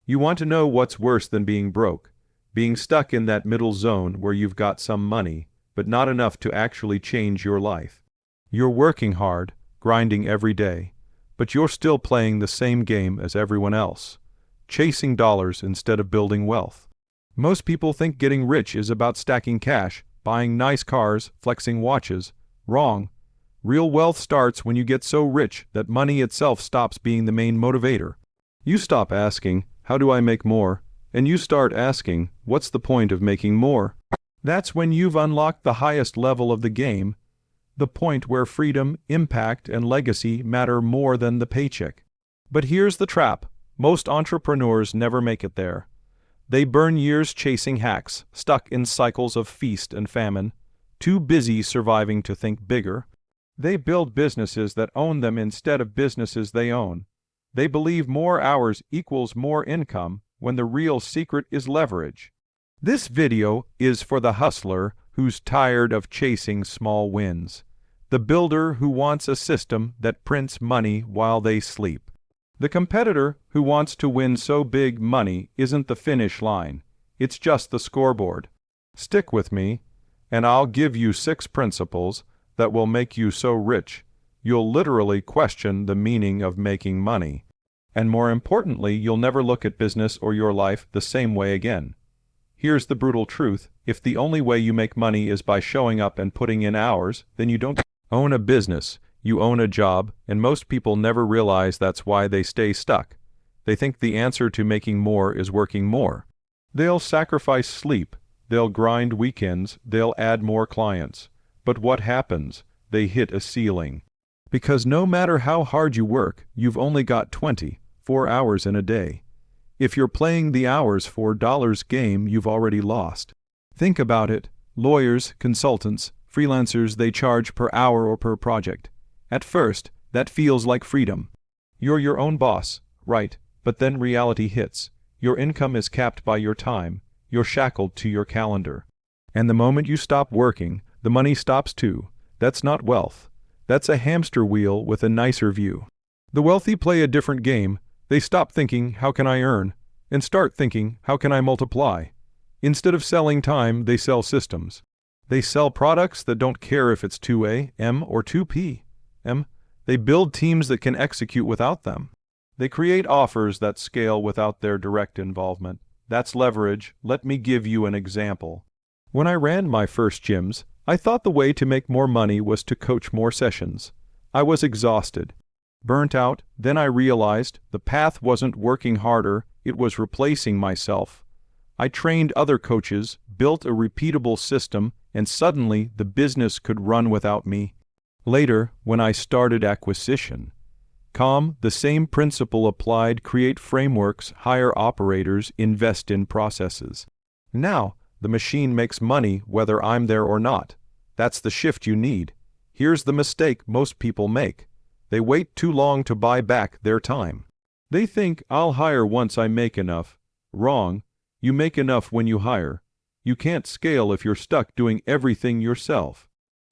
You want to know what's worse than being broke? Being stuck in that middle zone where you've got some money, but not enough to actually change your life. You're working hard, grinding every day, but you're still playing the same game as everyone else, chasing dollars instead of building wealth. Most people think getting rich is about stacking cash, buying nice cars, flexing watches. Wrong. Real wealth starts when you get so rich that money itself stops being the main motivator. You stop asking, "How do I make more?" and you start asking, "What's the point of making more?" That's when you've unlocked the highest level of the game, the point where freedom, impact, and legacy matter more than the paycheck. But here's the trap. Most entrepreneurs never make it there. They burn years chasing hacks, stuck in cycles of feast and famine, too busy surviving to think bigger. They build businesses that own them instead of businesses they own. They believe more hours equals more income when the real secret is leverage. This video is for the hustler who's tired of chasing small wins, the builder who wants a system that prints money while they sleep. The competitor who wants to win so big money isn't the finish line, it's just the scoreboard. Stick with me, and I'll give you 6 principles that will make you so rich you'll literally question the meaning of making money. And more importantly, you'll never look at business or your life the same way again. Here's the brutal truth. If the only way you make money is by showing up and putting in hours, then you don't own a business, you own a job, and most people never realize that's why they stay stuck. They think the answer to making more is working more. They'll sacrifice sleep, they'll grind weekends, they'll add more clients. But what happens? They hit a ceiling. Because no matter how hard you work, you've only got 24 hours in a day. If you're playing the hours for dollars game, you've already lost. Think about it. Lawyers, consultants, freelancers, they charge per hour or per project. At first, that feels like freedom. You're your own boss, right? But then reality hits. Your income is capped by your time. You're shackled to your calendar. And the moment you stop working, the money stops too. That's not wealth. That's a hamster wheel with a nicer view. The wealthy play a different game. They stop thinking, "How can I earn?" and start thinking, "How can I multiply?" Instead of selling time, they sell systems. They sell products that don't care if it's 2AM or 2PM. They build teams that can execute without them. They create offers that scale without their direct involvement. That's leverage. Let me give you an example. When I ran my first gyms, I thought the way to make more money was to coach more sessions. I was exhausted, burnt out. Then I realized the path wasn't working harder, it was replacing myself. I trained other coaches, built a repeatable system, and suddenly the business could run without me. Later, when I started acquisition, the same principle applied: create frameworks, hire operators, invest in processes. Now, the machine makes money whether I'm there or not. That's the shift you need. Here's the mistake most people make. They wait too long to buy back their time. They think, "I'll hire once I make enough." Wrong. You make enough when you hire. You can't scale if you're stuck doing everything yourself.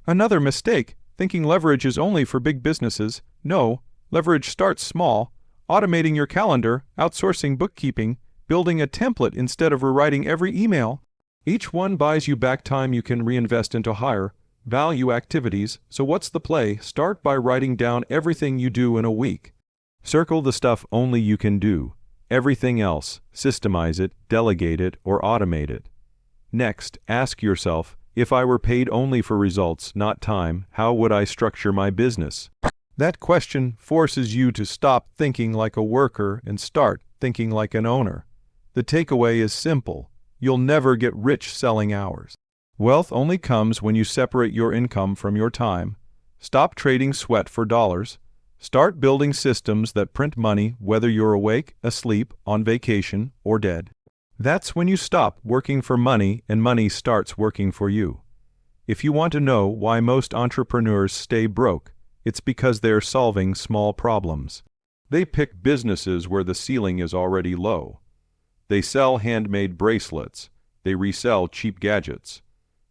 Another mistake, thinking leverage is only for big businesses. No, leverage starts small. Automating your calendar, outsourcing bookkeeping, building a template instead of rewriting every email. Each one buys you back time you can reinvest into higher value activities. So what's the play? Start by writing down everything you do in a week. Circle the stuff only you can do. Everything else, systemize it, delegate it, or automate it. Next, ask yourself, if I were paid only for results, not time, how would I structure my business? That question forces you to stop thinking like a worker and start thinking like an owner. The takeaway is simple. You'll never get rich selling hours. Wealth only comes when you separate your income from your time. Stop trading sweat for dollars. Start building systems that print money whether you're awake, asleep, on vacation, or dead. That's when you stop working for money and money starts working for you. If you want to know why most entrepreneurs stay broke, it's because they're solving small problems. They pick businesses where the ceiling is already low. They sell handmade bracelets. They resell cheap gadgets.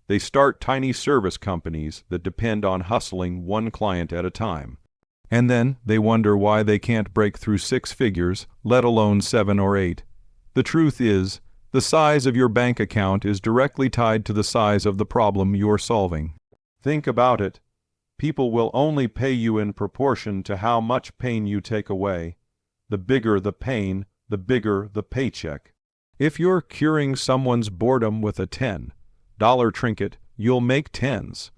They start tiny service companies that depend on hustling one client at a time. And then they wonder why they can't break through 6 figures, let alone 7 or 8. The truth is, the size of your bank account is directly tied to the size of the problem you're solving. Think about it. People will only pay you in proportion to how much pain you take away. The bigger the pain, the bigger the paycheck. If you're curing someone's boredom with a $10 trinket, you'll make tens.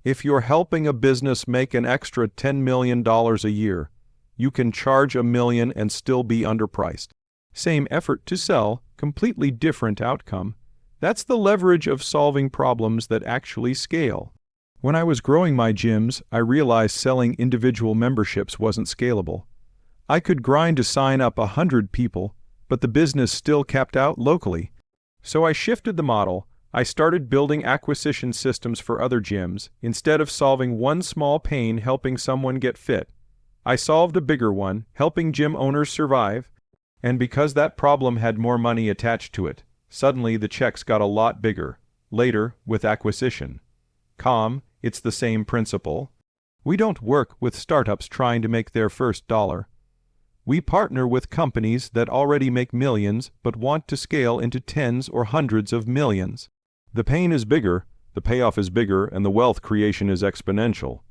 If you're helping a business make an extra $10 million a year, you can charge $1 million and still be underpriced. Same effort to sell, completely different outcome. That's the leverage of solving problems that actually scale. When I was growing my gyms, I realized selling individual memberships wasn't scalable. I could grind to sign up 100 people, but the business still capped out locally. So I shifted the model. I started building acquisition systems for other gyms. Instead of solving one small pain helping someone get fit, I solved a bigger one, helping gym owners survive. And because that problem had more money attached to it, suddenly the checks got a lot bigger. Later, with acquisition. It's the same principle. We don't work with startups trying to make their first dollar. We partner with companies that already make millions but want to scale into tens or hundreds of millions. The pain is bigger, the payoff is bigger, and the wealth creation is exponential.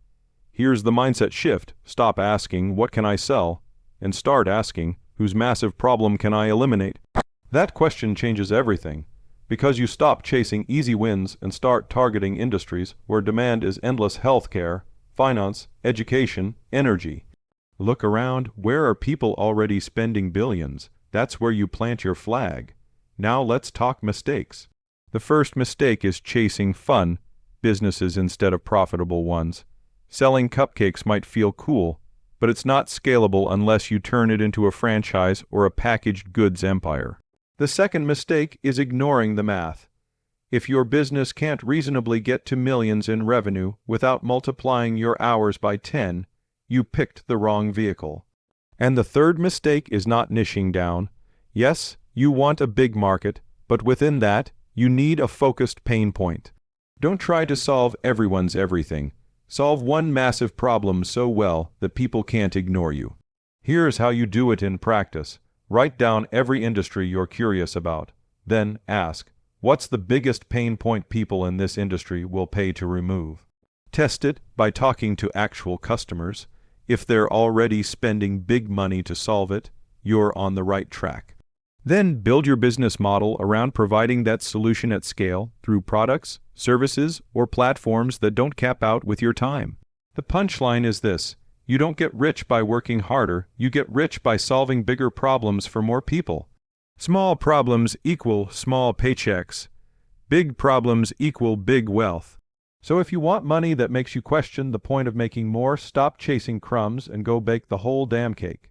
Here's the mindset shift. Stop asking, what can I sell? And start asking, whose massive problem can I eliminate? That question changes everything, because you stop chasing easy wins and start targeting industries where demand is endless: healthcare, finance, education, energy. Look around. Where are people already spending billions? That's where you plant your flag. Now let's talk mistakes. The first mistake is chasing fun businesses instead of profitable ones. Selling cupcakes might feel cool, but it's not scalable unless you turn it into a franchise or a packaged goods empire. The second mistake is ignoring the math. If your business can't reasonably get to millions in revenue without multiplying your hours by 10, you picked the wrong vehicle. And the third mistake is not niching down. Yes, you want a big market, but within that, you need a focused pain point. Don't try to solve everyone's everything. Solve one massive problem so well that people can't ignore you. Here's how you do it in practice. Write down every industry you're curious about. Then ask, what's the biggest pain point people in this industry will pay to remove? Test it by talking to actual customers. If they're already spending big money to solve it, you're on the right track. Then build your business model around providing that solution at scale through products, services, or platforms that don't cap out with your time. The punchline is this: you don't get rich by working harder, you get rich by solving bigger problems for more people. Small problems equal small paychecks. Big problems equal big wealth. So if you want money that makes you question the point of making more, stop chasing crumbs and go bake the whole damn cake.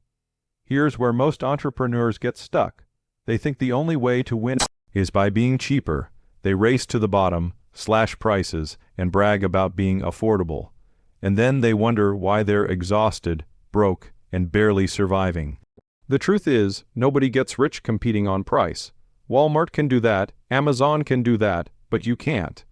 Here's where most entrepreneurs get stuck. They think the only way to win is by being cheaper. They race to the bottom, slash prices, and brag about being affordable. And then they wonder why they're exhausted, broke, and barely surviving. The truth is, nobody gets rich competing on price. Walmart can do that, Amazon can do that, but you can't.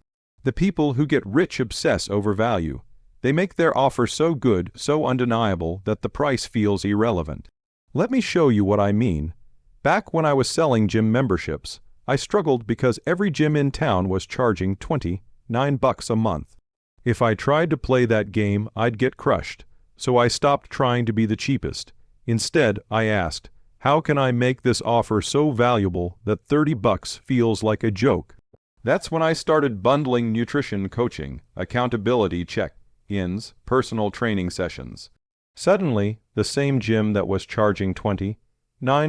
The people who get rich obsess over value. They make their offer so good, so undeniable, that the price feels irrelevant. Let me show you what I mean. Back when I was selling gym memberships, I struggled because every gym in town was charging $29 a month. If I tried to play that game, I'd get crushed, so I stopped trying to be the cheapest. Instead, I asked, how can I make this offer so valuable that $30 feels like a joke? That's when I started bundling nutrition coaching, accountability check-ins, personal training sessions. Suddenly, the same gym that was charging $29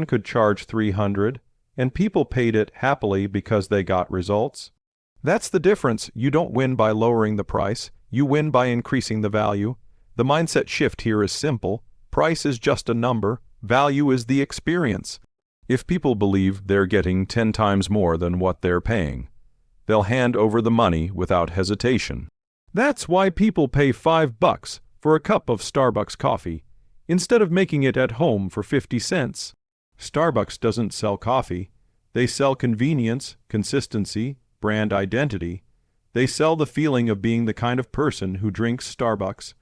could charge $300, and people paid it happily because they got results. That's the difference. You don't win by lowering the price. You win by increasing the value. The mindset shift here is simple. Price is just a number. Value is the experience. If people believe they're getting 10 times more than what they're paying, they'll hand over the money without hesitation. That's why people pay $5 for a cup of Starbucks coffee instead of making it at home for 50 cents. Starbucks doesn't sell coffee. They sell convenience, consistency, brand identity. They sell the feeling of being the kind of person who drinks Starbucks.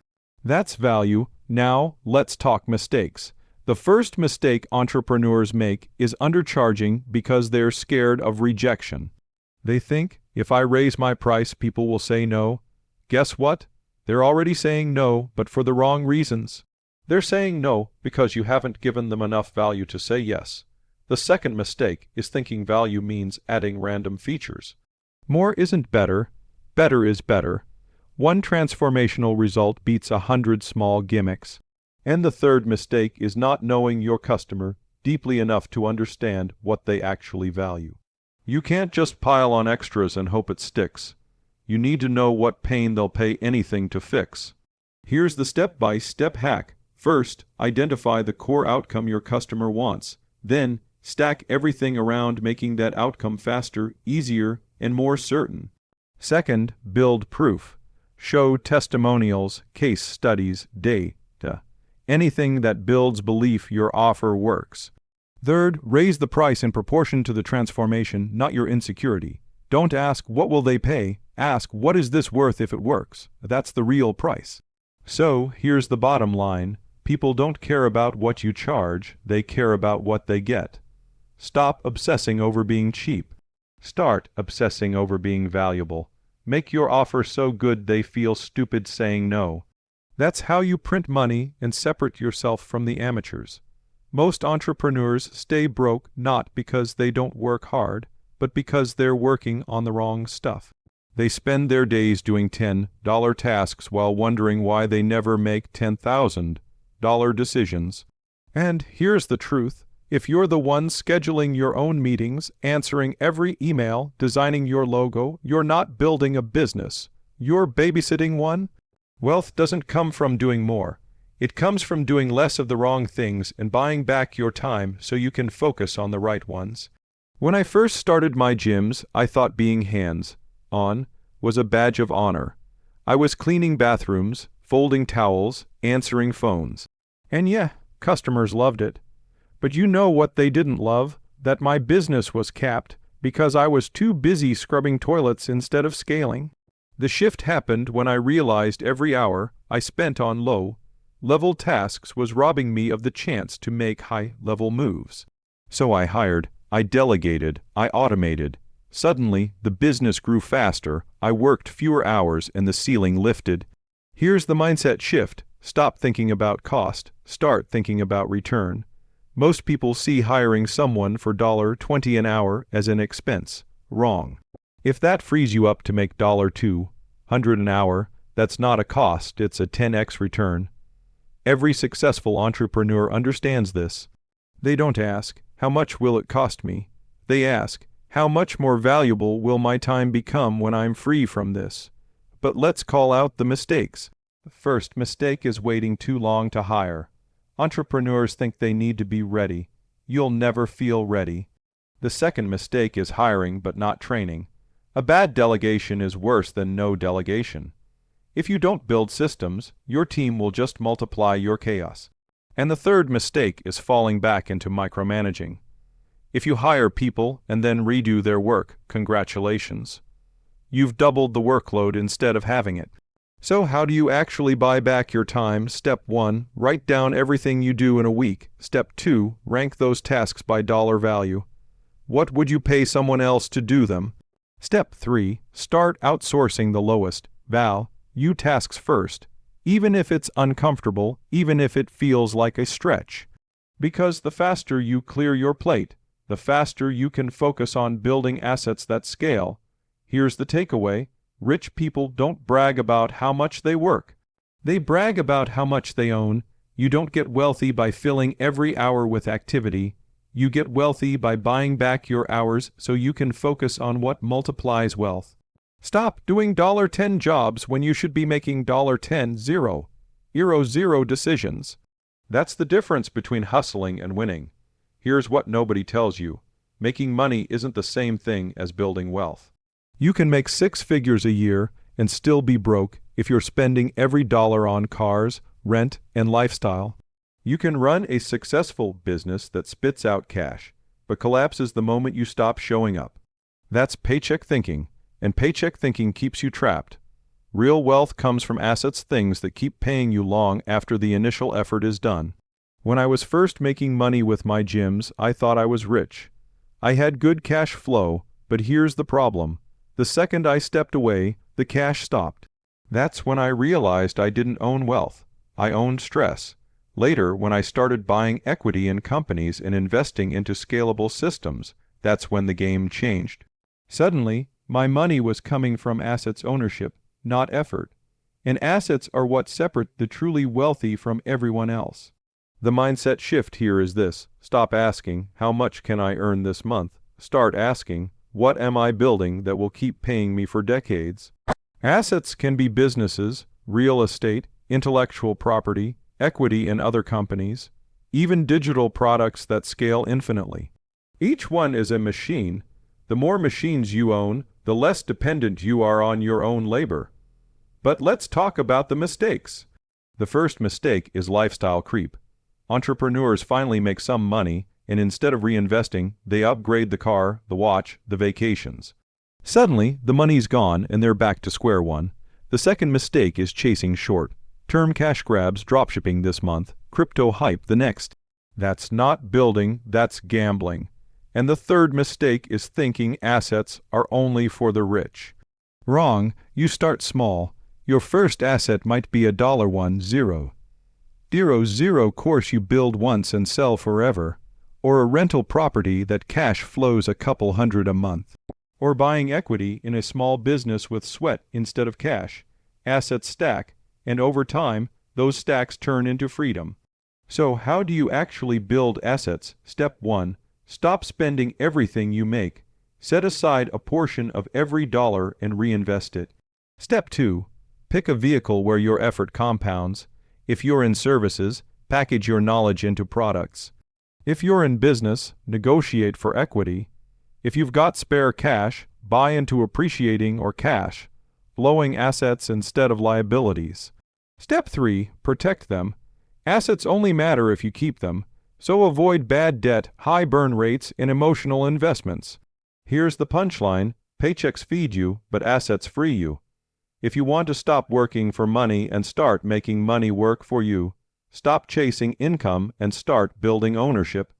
That's value. Now, let's talk mistakes. The first mistake entrepreneurs make is undercharging because they're scared of rejection. They think, if I raise my price, people will say no. Guess what? They're already saying no, but for the wrong reasons. They're saying no because you haven't given them enough value to say yes. The second mistake is thinking value means adding random features. More isn't better. Better is better. One transformational result beats 100 small gimmicks. And the third mistake is not knowing your customer deeply enough to understand what they actually value. You can't just pile on extras and hope it sticks. You need to know what pain they'll pay anything to fix. Here's the step-by-step hack. First, identify the core outcome your customer wants. Then, stack everything around making that outcome faster, easier, and more certain. Second, build proof. Show testimonials, case studies, data. Anything that builds belief your offer works. Third, raise the price in proportion to the transformation, not your insecurity. Don't ask, what will they pay? Ask, what is this worth if it works? That's the real price. So, here's the bottom line. People don't care about what you charge, they care about what they get. Stop obsessing over being cheap. Start obsessing over being valuable. Make your offer so good they feel stupid saying no. That's how you print money and separate yourself from the amateurs. Most entrepreneurs stay broke not because they don't work hard, but because they're working on the wrong stuff. They spend their days doing $10 tasks while wondering why they never make $10,000 decisions. And here's the truth. If you're the one scheduling your own meetings, answering every email, designing your logo, you're not building a business. You're babysitting one. Wealth doesn't come from doing more. It comes from doing less of the wrong things and buying back your time so you can focus on the right ones. When I first started my gyms, I thought being hands-on was a badge of honor. I was cleaning bathrooms, folding towels, answering phones. And yeah, customers loved it. But you know what they didn't love? That my business was capped because I was too busy scrubbing toilets instead of scaling. The shift happened when I realized every hour I spent on low-level tasks was robbing me of the chance to make high-level moves. So I hired, I delegated, I automated. Suddenly, the business grew faster, I worked fewer hours, and the ceiling lifted. Here's the mindset shift. Stop thinking about cost. Start thinking about return. Most people see hiring someone for $20 an hour as an expense. Wrong. If that frees you up to make $200 an hour, that's not a cost, it's a 10x return. Every successful entrepreneur understands this. They don't ask, how much will it cost me? They ask, how much more valuable will my time become when I'm free from this? But let's call out the mistakes. The first mistake is waiting too long to hire. Entrepreneurs think they need to be ready. You'll never feel ready. The second mistake is hiring but not training. A bad delegation is worse than no delegation. If you don't build systems, your team will just multiply your chaos. And the third mistake is falling back into micromanaging. If you hire people and then redo their work, congratulations. You've doubled the workload instead of having it. So how do you actually buy back your time? Step 1, write down everything you do in a week. Step 2, rank those tasks by dollar value. What would you pay someone else to do them? Step 3, start outsourcing the lowest value tasks first, even if it's uncomfortable, even if it feels like a stretch. Because the faster you clear your plate, the faster you can focus on building assets that scale. Here's the takeaway. Rich people don't brag about how much they work. They brag about how much they own. You don't get wealthy by filling every hour with activity. You get wealthy by buying back your hours so you can focus on what multiplies wealth. Stop doing $10 jobs when you should be making $10 zero decisions. That's the difference between hustling and winning. Here's what nobody tells you. Making money isn't the same thing as building wealth. You can make 6 figures a year and still be broke if you're spending every dollar on cars, rent, and lifestyle. You can run a successful business that spits out cash, but collapses the moment you stop showing up. That's paycheck thinking, and paycheck thinking keeps you trapped. Real wealth comes from assets, things that keep paying you long after the initial effort is done. When I was first making money with my gyms, I thought I was rich. I had good cash flow, but here's the problem. The second I stepped away, the cash stopped. That's when I realized I didn't own wealth. I owned stress. Later, when I started buying equity in companies and investing into scalable systems, that's when the game changed. Suddenly, my money was coming from assets ownership, not effort. And assets are what separate the truly wealthy from everyone else. The mindset shift here is this: stop asking, how much can I earn this month? Start asking, what am I building that will keep paying me for decades? Assets can be businesses, real estate, intellectual property, equity in other companies, even digital products that scale infinitely. Each one is a machine. The more machines you own, the less dependent you are on your own labor. But let's talk about the mistakes. The first mistake is lifestyle creep. Entrepreneurs finally make some money, and instead of reinvesting, they upgrade the car, the watch, the vacations. Suddenly, the money's gone and they're back to square one. The second mistake is chasing short-term cash grabs, dropshipping this month, crypto hype the next. That's not building, that's gambling. And the third mistake is thinking assets are only for the rich. Wrong. You start small. Your first asset might be $1.00 course you build once and sell forever, or a rental property that cash flows a couple hundred a month, or buying equity in a small business with sweat instead of cash. Assets stack, and over time, those stacks turn into freedom. So how do you actually build assets? Step 1. Stop spending everything you make. Set aside a portion of every dollar and reinvest it. Step 2. Pick a vehicle where your effort compounds. If you're in services, package your knowledge into products. If you're in business, negotiate for equity. If you've got spare cash, buy into appreciating or cash, flowing assets instead of liabilities. Step 3. Protect them. Assets only matter if you keep them, so avoid bad debt, high burn rates, and emotional investments. Here's the punchline: paychecks feed you, but assets free you. If you want to stop working for money and start making money work for you, stop chasing income and start building ownership.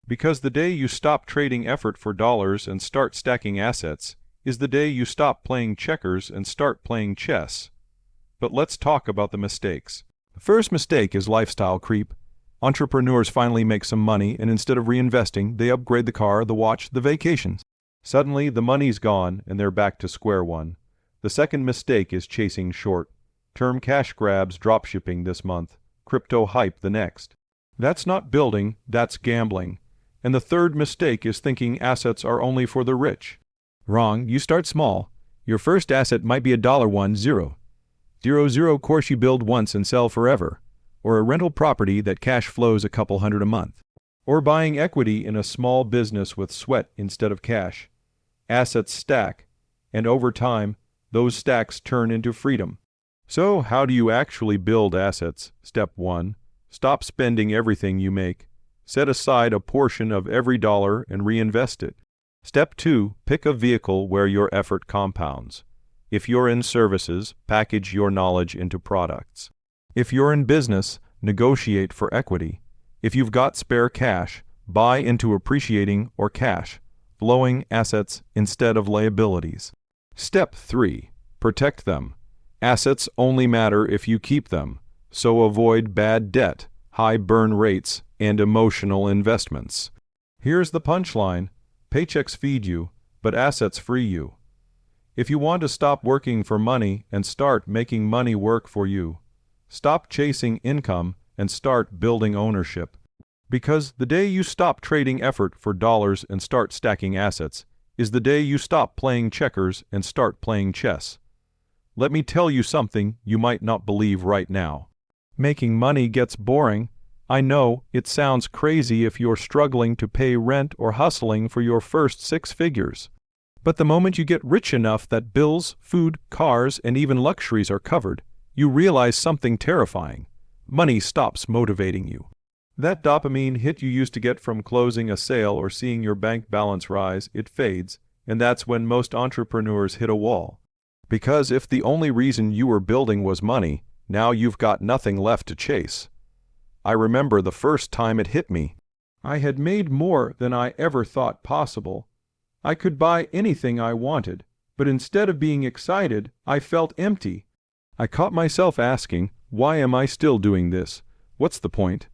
Because the day you stop trading effort for dollars and start stacking assets is the day you stop playing checkers and start playing chess. But let's talk about the mistakes. The first mistake is lifestyle creep. Entrepreneurs finally make some money, and instead of reinvesting, they upgrade the car, the watch, the vacations. Suddenly, the money's gone and they're back to square one. The second mistake is chasing short-term cash grabs, dropshipping this month, crypto hype the next. That's not building, that's gambling. And the third mistake is thinking assets are only for the rich. Wrong. You start small. Your first asset might be $1.00 course you build once and sell forever, or a rental property that cash flows a couple hundred a month, or buying equity in a small business with sweat instead of cash. Assets stack, and over time, those stacks turn into freedom. So how do you actually build assets? Step 1. Stop spending everything you make. Set aside a portion of every dollar and reinvest it. Step 2. Pick a vehicle where your effort compounds. If you're in services, package your knowledge into products. If you're in business, negotiate for equity. If you've got spare cash, buy into appreciating or cash, flowing assets instead of liabilities. Step 3. Protect them. Assets only matter if you keep them, so avoid bad debt, high burn rates, and emotional investments. Here's the punchline: paychecks feed you, but assets free you. If you want to stop working for money and start making money work for you, stop chasing income and start building ownership. Because the day you stop trading effort for dollars and start stacking assets is the day you stop playing checkers and start playing chess. Let me tell you something you might not believe right now. Making money gets boring. I know it sounds crazy if you're struggling to pay rent or hustling for your first 6 figures. But the moment you get rich enough that bills, food, cars, and even luxuries are covered, you realize something terrifying. Money stops motivating you. That dopamine hit you used to get from closing a sale or seeing your bank balance rise, it fades, and that's when most entrepreneurs hit a wall. Because if the only reason you were building was money, now you've got nothing left to chase. I remember the first time it hit me. I had made more than I ever thought possible. I could buy anything I wanted, but instead of being excited, I felt empty. I caught myself asking, why am I still doing this? What's the point?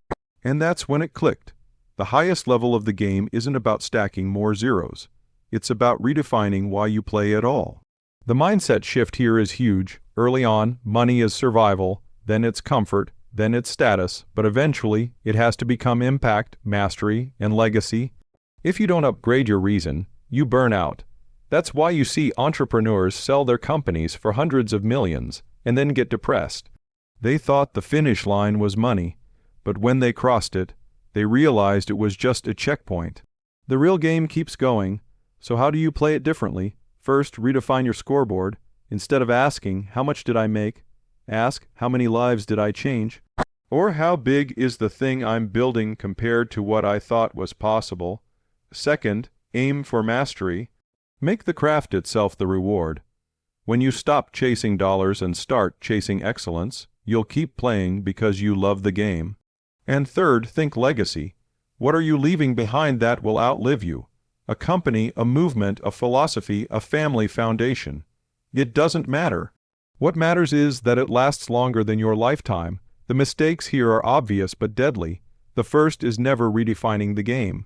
And that's when it clicked. The highest level of the game isn't about stacking more zeros. It's about redefining why you play at all. The mindset shift here is huge. Early on, money is survival, then it's comfort, then it's status, but eventually it has to become impact, mastery, and legacy. If you don't upgrade your reason, you burn out. That's why you see entrepreneurs sell their companies for hundreds of millions and then get depressed. They thought the finish line was money, but when they crossed it, they realized it was just a checkpoint. The real game keeps going, so how do you play it differently? First, redefine your scoreboard. Instead of asking, how much did I make? Ask, how many lives did I change? Or how big is the thing I'm building compared to what I thought was possible? Second, aim for mastery. Make the craft itself the reward. When you stop chasing dollars and start chasing excellence, you'll keep playing because you love the game. And third, think legacy. What are you leaving behind that will outlive you? A company, a movement, a philosophy, a family foundation. It doesn't matter. What matters is that it lasts longer than your lifetime. The mistakes here are obvious but deadly. The first is never redefining the game.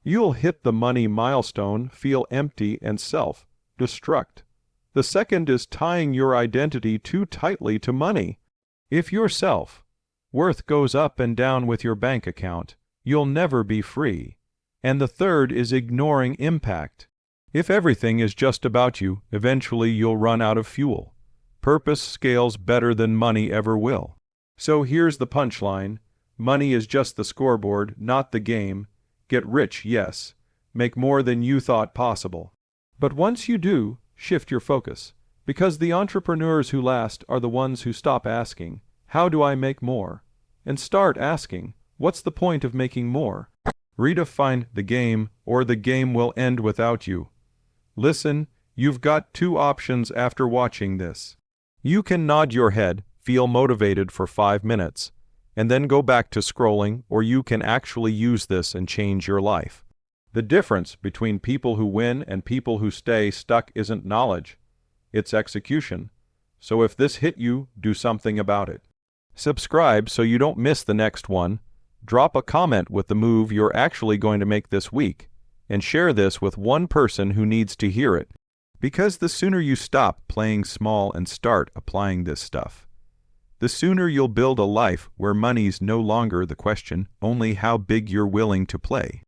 You'll hit the money milestone, feel empty and self-destruct. The second is tying your identity too tightly to money. If your self-worth goes up and down with your bank account, you'll never be free. And the third is ignoring impact. If everything is just about you, eventually you'll run out of fuel. Purpose scales better than money ever will. So here's the punchline. Money is just the scoreboard, not the game. Get rich, yes. Make more than you thought possible. But once you do, shift your focus. Because the entrepreneurs who last are the ones who stop asking, how do I make more? And start asking, what's the point of making more? Redefine the game, or the game will end without you. Listen, you've got two options after watching this. You can nod your head, feel motivated for 5 minutes, and then go back to scrolling, or you can actually use this and change your life. The difference between people who win and people who stay stuck isn't knowledge, it's execution. So if this hit you, do something about it. Subscribe so you don't miss the next one. Drop a comment with the move you're actually going to make this week, and share this with one person who needs to hear it. Because the sooner you stop playing small and start applying this stuff, the sooner you'll build a life where money's no longer the question, only how big you're willing to play.